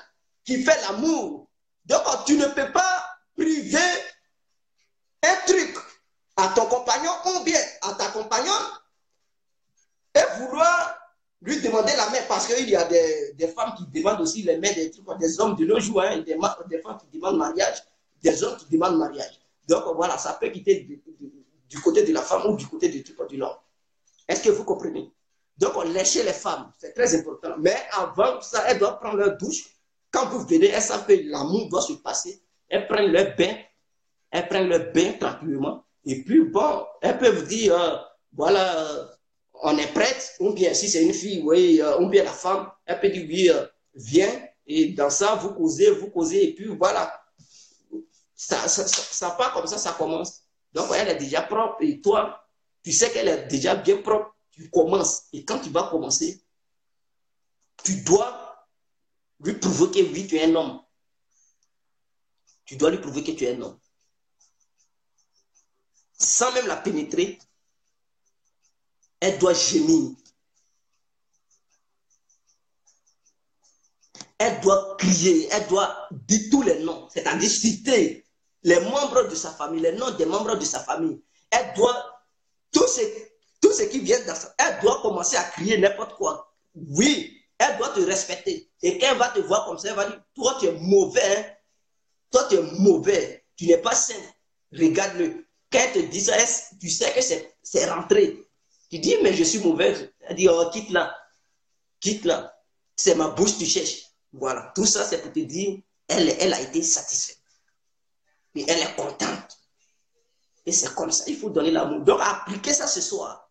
qui fait l'amour. Donc, tu ne peux pas priver un truc à ton compagnon ou bien à ta compagnonne et vouloir lui demander la main parce qu'il y a des femmes qui demandent aussi les mains des hommes de nos jours, hein, des femmes qui demandent mariage, des hommes qui demandent mariage. Donc voilà, ça peut quitter du côté de la femme ou du côté de l'homme. Est-ce que vous comprenez? Donc on lécher les femmes, c'est très important. Mais avant ça, elles doivent prendre leur douche. Quand vous venez, elles savent que l'amour doit se passer. Elles prennent leur bain tranquillement. Et puis bon, elles peuvent dire, voilà, on est prête, ou bien si c'est une fille, oui, ou bien la femme, elle peut dire oui, viens, et dans ça, vous causez, et puis voilà. Ça part comme ça commence. Donc, elle est déjà propre, et toi, tu sais qu'elle est déjà bien propre, tu commences. Et quand tu vas commencer, tu dois lui prouver que oui, tu es un homme. Tu dois lui prouver que tu es un homme. Sans même la pénétrer, elle doit gémir. Elle doit crier, elle doit dire tous les noms, c'est-à-dire citer les membres de sa famille, les noms des membres de sa famille. Elle doit, tout ce qui vient dans ça, elle doit commencer à crier n'importe quoi. Oui, elle doit te respecter. Et quand elle va te voir comme ça, elle va dire, toi tu es mauvais, hein? Toi tu es mauvais, tu n'es pas sain. Regarde-le. Quand elle te dit ça, tu sais que c'est rentré. Tu dis, mais je suis mauvais. Elle dit, oh, quitte-la. C'est ma bouche que tu cherches. Voilà, tout ça c'est pour te dire, elle a été satisfaite. Et elle est contente. Et c'est comme ça, il faut donner l'amour. Donc appliquez ça ce soir.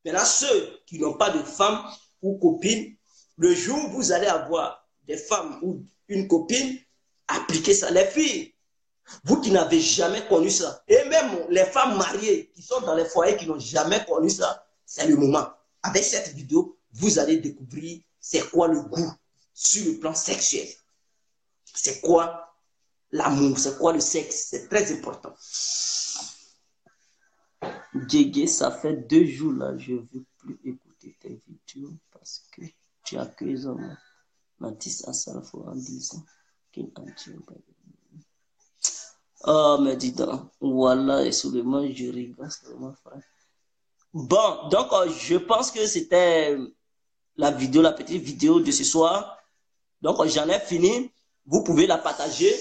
Maintenant, ceux qui n'ont pas de femme ou copine, le jour où vous allez avoir des femmes ou une copine, appliquez ça. Les filles, vous qui n'avez jamais connu ça, et même les femmes mariées qui sont dans les foyers qui n'ont jamais connu ça, c'est le moment. Avec cette vidéo, vous allez découvrir c'est quoi le goût sur le plan sexuel. C'est quoi l'amour, c'est quoi le sexe, c'est très important. Djégué, ça fait 2 jours là, je ne veux plus écouter tes vidéos parce que tu accuses Mathis Assalfo en disant qu'il en tient pas. Oh, mais dis donc, voilà, et soudainement, je rigole, mon frère. Bon, donc, je pense que c'était la petite vidéo de ce soir. Donc, j'en ai fini. Vous pouvez la partager.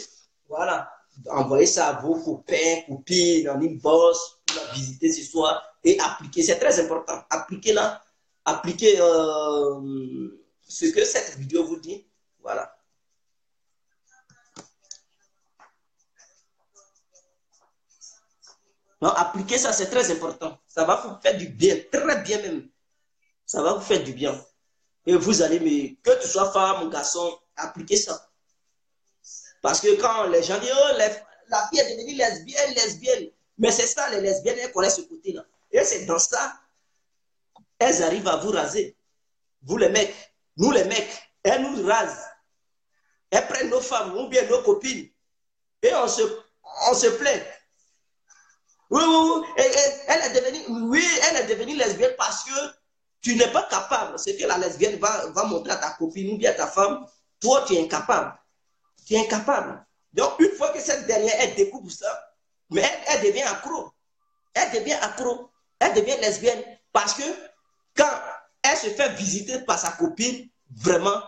Voilà. Envoyez ça à vos copains, copines, en inbox, pour la visiter ce soir et appliquer. C'est très important. Appliquez-la. Appliquez ce que cette vidéo vous dit. Voilà. Donc, appliquez ça, c'est très important. Ça va vous faire du bien, très bien même. Ça va vous faire du bien. Et vous allez, que tu sois femme ou garçon, appliquez ça. Parce que quand les gens disent, oh, la fille est devenue lesbienne. Mais c'est ça, les lesbiennes, elles connaissent ce côté-là. Et c'est dans ça, elles arrivent à vous raser. Vous les mecs. Nous, les mecs, elles nous rasent. Elles prennent nos femmes ou bien nos copines. Et on se plaint. Oui, oui, oui. Elle est devenue lesbienne parce que tu n'es pas capable. Ce que la lesbienne va montrer à ta copine ou bien à ta femme, toi, tu es incapable. Tu es incapable. Donc, une fois que cette dernière, elle découvre ça, mais elle devient accro. Elle devient accro. Elle devient lesbienne. Parce que quand elle se fait visiter par sa copine, vraiment,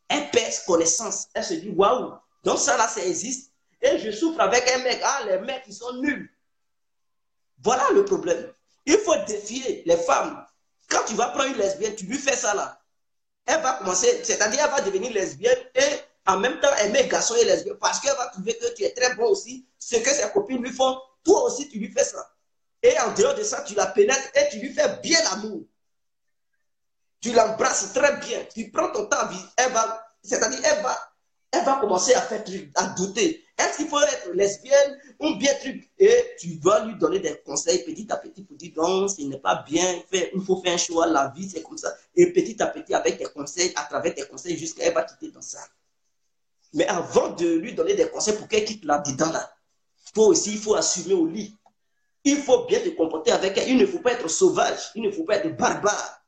elle perd connaissance. Elle se dit, waouh. Donc, ça là, ça existe. Et je souffre avec un mec. Ah, les mecs, ils sont nuls. Voilà le problème. Il faut défier les femmes. Quand tu vas prendre une lesbienne, tu lui fais ça là. Elle va commencer, c'est-à-dire elle va devenir lesbienne et en même temps aimer garçon et lesbienne parce qu'elle va trouver que tu es très bon aussi. Ce que ses copines lui font, toi aussi tu lui fais ça. Et en dehors de ça, tu la pénètres et tu lui fais bien l'amour. Tu l'embrasses très bien. Tu prends ton temps, c'est-à-dire elle va commencer à douter. Est-ce qu'il faut être lesbienne ou bien truc? Et tu dois lui donner des conseils petit à petit pour dire non, ce n'est pas bien, il faut faire un choix, la vie c'est comme ça. Et petit à petit, avec tes conseils, à travers tes conseils, jusqu'à elle va quitter dans ça. Mais avant de lui donner des conseils pour qu'elle quitte là-dedans, là, il faut assumer au lit. Il faut bien te comporter avec elle. Il ne faut pas être sauvage, il ne faut pas être barbare.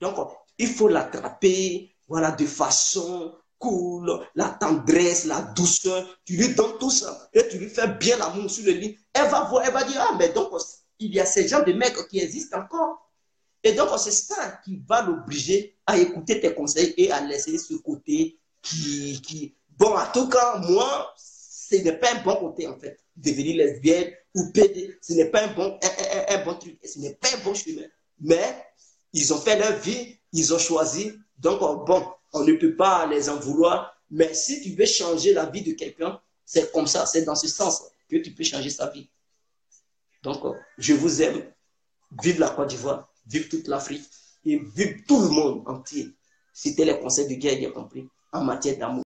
Donc, il faut l'attraper, voilà, de façon cool, la tendresse, la douceur. Tu lui donnes tout ça et tu lui fais bien l'amour sur le lit. Elle va voir, elle va dire, ah, mais donc, il y a ces gens de mecs qui existent encore. Et donc, c'est ça qui va l'obliger à écouter tes conseils et à laisser ce côté Bon, en tout cas, moi, ce n'est pas un bon côté, en fait. Devenir lesbienne ou PD, ce n'est pas un bon truc. Ce n'est pas un bon chemin. Mais ils ont fait leur vie, ils ont choisi. Donc, bon, on ne peut pas les en vouloir. Mais si tu veux changer la vie de quelqu'un, c'est comme ça, c'est dans ce sens que tu peux changer sa vie. Donc, je vous aime. Vive la Côte d'Ivoire, vive toute l'Afrique et vive tout le monde entier. C'était les conseils de guerre, bien compris, en matière d'amour.